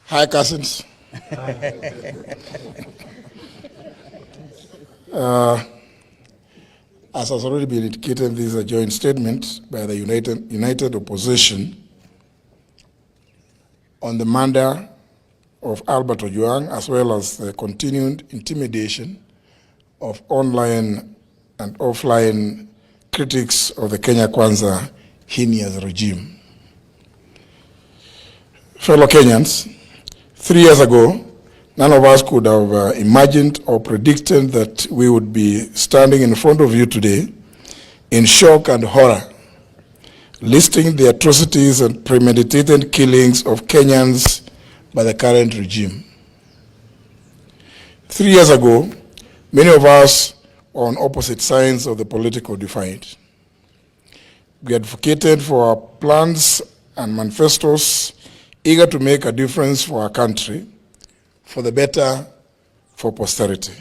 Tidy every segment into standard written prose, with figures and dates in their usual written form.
Hi, cousins. As has already been indicated, this is a joint statement by the United Opposition on the murder of Albert Ojwang, as well as the continued intimidation of online and offline critics of the Kenya Kwanza heinous regime. Fellow Kenyans, 3 years ago, none of us could have imagined or predicted that we would be standing in front of you today in shock and horror, listing the atrocities and premeditated killings of Kenyans by the current regime. 3 years ago, many of us were on opposite sides of the political divide. We advocated for our plans and manifestos, eager to make a difference for our country, for the better, for posterity.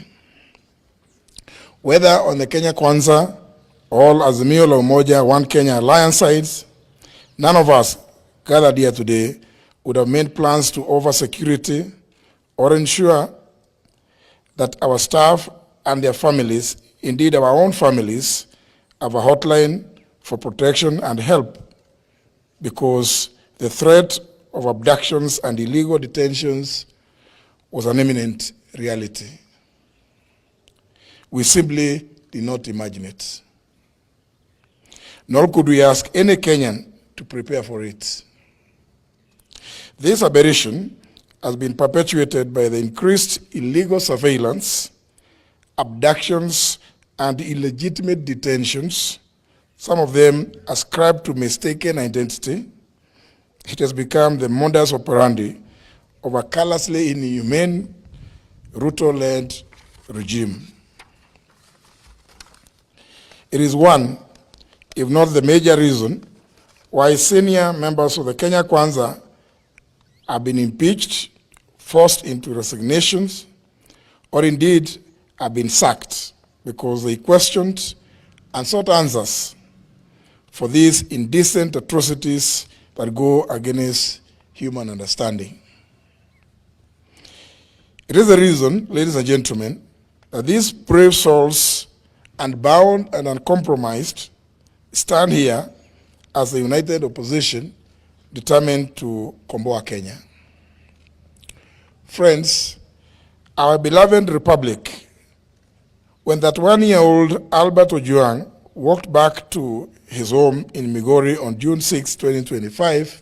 Whether on the Kenya Kwanza, all Azimio la Umoja, One Kenya alliance sides, none of us gathered here today would have made plans to offer security or ensure that our staff and their families, indeed our own families, have a hotline for protection and help, because the threat of abductions and illegal detentions was an imminent reality. We simply did not imagine it. Nor could we ask any Kenyan to prepare for it. This aberration has been perpetuated by the increased illegal surveillance, abductions, and illegitimate detentions, some of them ascribed to mistaken identity. It has become the modus operandi of a callously inhumane, Ruto-led regime. It is one, if not the major reason, why senior members of the Kenya Kwanza have been impeached, forced into resignations, or indeed have been sacked because they questioned and sought answers for these indecent atrocities that go against human understanding. It is the reason, ladies and gentlemen, that these brave souls, unbound and uncompromised, stand here as the united opposition determined to komboa Kenya. Friends, our beloved republic, when that 1-year-old Albert Ojwang walked back to his home in Migori on June 6, 2025,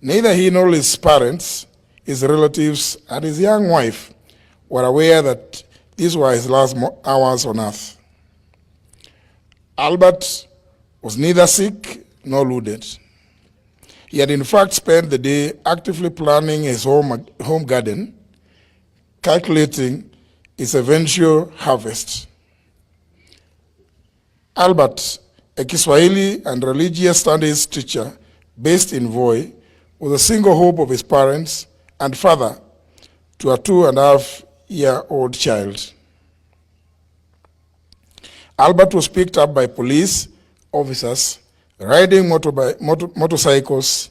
neither he nor his parents, his relatives, and his young wife were aware that these were his last hours on earth. Albert was neither sick nor wounded. He had in fact spent the day actively planning his home garden, calculating its eventual harvest. Albert, a Kiswahili and religious studies teacher based in Voi, was a single hope of his parents and father to a 2.5-year-old child. Albert was picked up by police officers riding motorcycles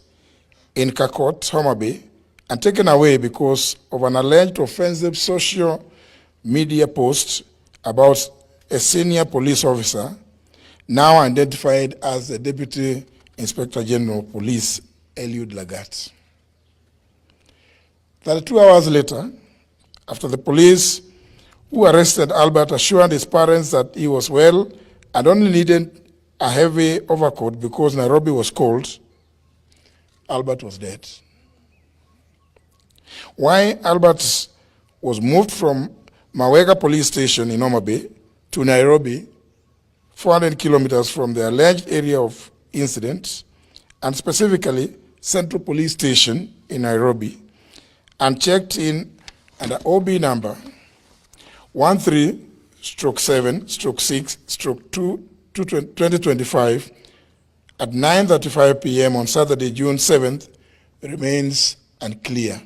in Kakot, Homa Bay, and taken away because of an alleged offensive social media post about a senior police officer, now identified as the Deputy Inspector General of Police, Eliud Lagat. 32 hours later, after the police who arrested Albert assured his parents that he was well and only needed a heavy overcoat because Nairobi was cold, Albert was dead. Why Albert was moved from Mawega police station in Homa Bay to Nairobi, 400 kilometers from the alleged area of incident, and specifically Central Police Station in Nairobi, and checked in under OB number 13/7/6/2/2025 at 9:35 p.m. on Saturday, June 7th, remains unclear.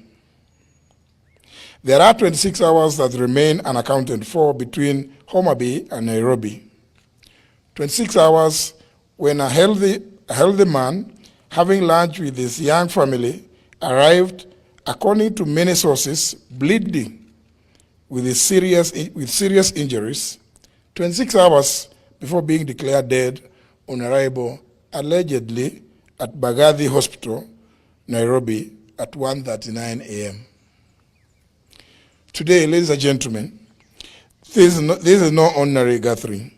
There are 26 hours that remain unaccounted for between Homa Bay and Nairobi. 26 hours when a healthy man, having lunch with his young family, arrived according to many sources, bleeding with serious injuries, 26 hours before being declared dead on arrival, allegedly at Bagathi Hospital, Nairobi, at 1:39 a.m. Today, ladies and gentlemen, this is no ordinary gathering.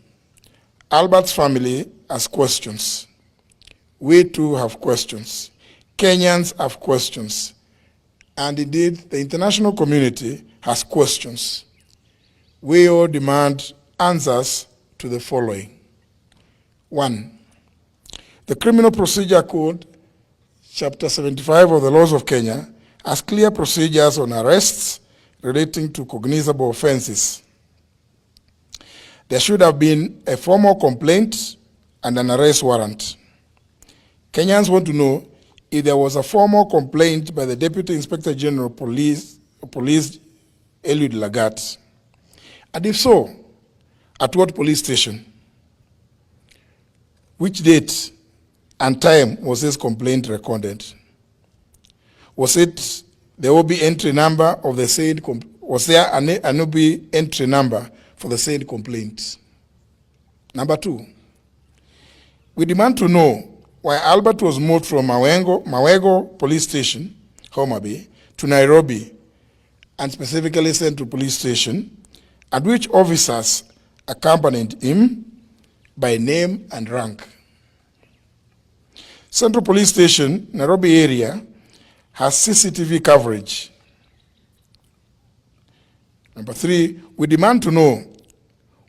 Albert's family has questions. We too have questions. Kenyans have questions. And indeed, the international community has questions. We all demand answers to the following. 1. The Criminal Procedure Code, Chapter 75 of the Laws of Kenya, has clear procedures on arrests relating to cognizable offenses. There should have been a formal complaint and an arrest warrant. Kenyans want to know if there was a formal complaint by the Deputy Inspector General of Police Eliud Lagat, and if so, at what police station? Which date and time was this complaint recorded? Was it the OB entry number of the said was there an OB entry number for the said complaint? Number 2, we demand to know why Albert was moved from Mawego Police Station, Homa Bay, to Nairobi, and specifically sent to police station, and which officers accompanied him by name and rank. Central Police Station, Nairobi area, has CCTV coverage. Number 3, we demand to know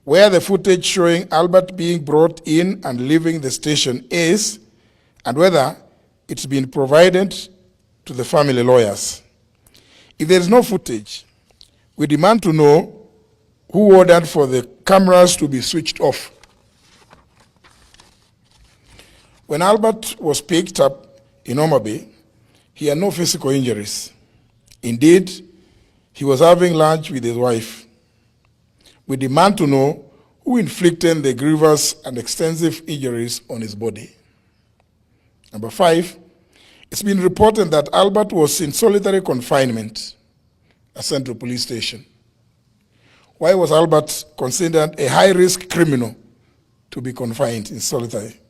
where the footage showing Albert being brought in and leaving the station is, and whether it's been provided to the family lawyers. If there is no footage, we demand to know who ordered for the cameras to be switched off. When Albert was picked up in Homa Bay, he had no physical injuries. Indeed, he was having lunch with his wife. We demand to know who inflicted the grievous and extensive injuries on his body. Number 5, it's been reported that Albert was in solitary confinement at Central Police Station. Why was Albert considered a high-risk criminal to be confined in solitary?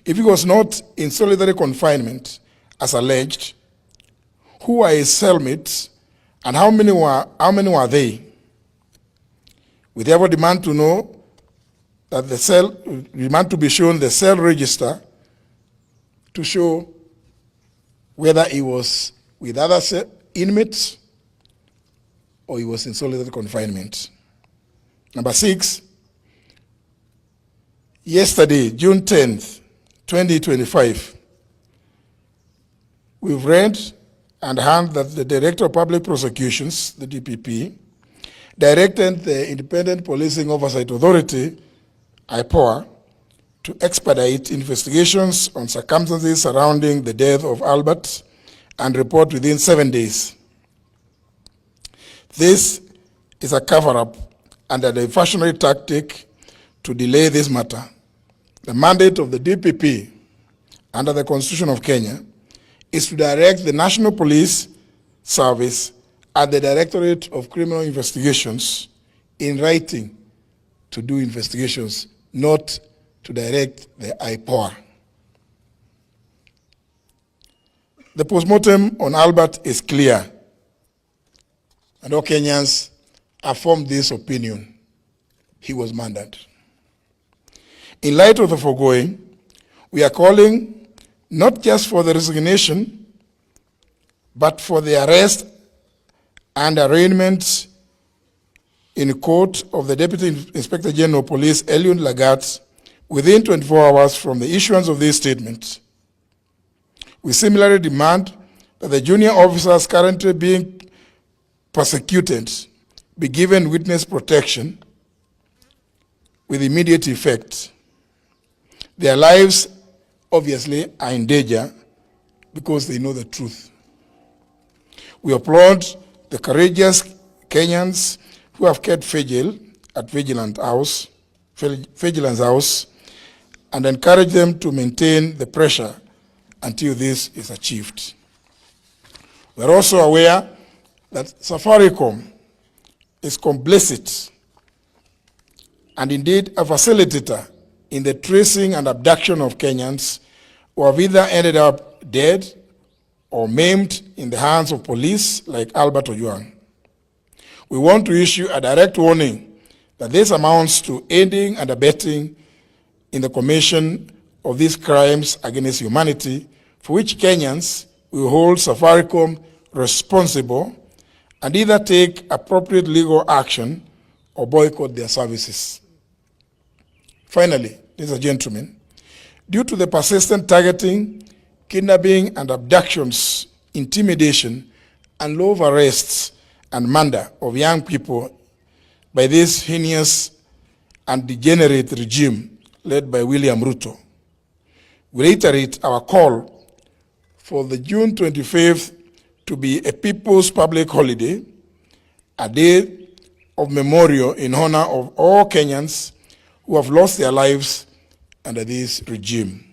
If he was not in solitary confinement, as alleged, who are his cellmates and how many were they? We therefore demand to know that demand to be shown the cell register to show whether he was with other inmates or he was in solitary confinement. Number 6, yesterday, June 10th, 2025, we've read and heard that the Director of Public Prosecutions, the DPP, directed the Independent Policing Oversight Authority, IPOA, to expedite investigations on circumstances surrounding the death of Albert and report within 7 days. This is a cover-up and a diversionary tactic to delay this matter. The mandate of the DPP under the Constitution of Kenya is to direct the National Police Service and the Directorate of Criminal Investigations in writing to do investigations, not to direct the IPOA. The postmortem on Albert is clear, and all Kenyans have formed this opinion. He was murdered. In light of the foregoing, we are calling not just for the resignation, but for the arrest and arraignment in court of the Deputy Inspector General of Police, Eliud Lagat, within 24 hours from the issuance of this statement. We similarly demand that the junior officers currently being persecuted be given witness protection with immediate effect. Their lives, obviously, are in danger because they know the truth. We applaud the courageous Kenyans who have kept vigil at Vigilance House, and encourage them to maintain the pressure until this is achieved. We're also aware that Safaricom is complicit and indeed a facilitator in the tracing and abduction of Kenyans who have either ended up dead or maimed in the hands of police like Albert Ojwang. We want to issue a direct warning that this amounts to aiding and abetting in the commission of these crimes against humanity, for which Kenyans will hold Safaricom responsible and either take appropriate legal action or boycott their services. Finally, ladies and gentlemen, due to the persistent targeting, kidnapping and abductions, intimidation, and love arrests and murder of young people by this heinous and degenerate regime led by William Ruto, we reiterate our call for the June 25th to be a people's public holiday, a day of memorial in honor of all Kenyans who have lost their lives under this regime.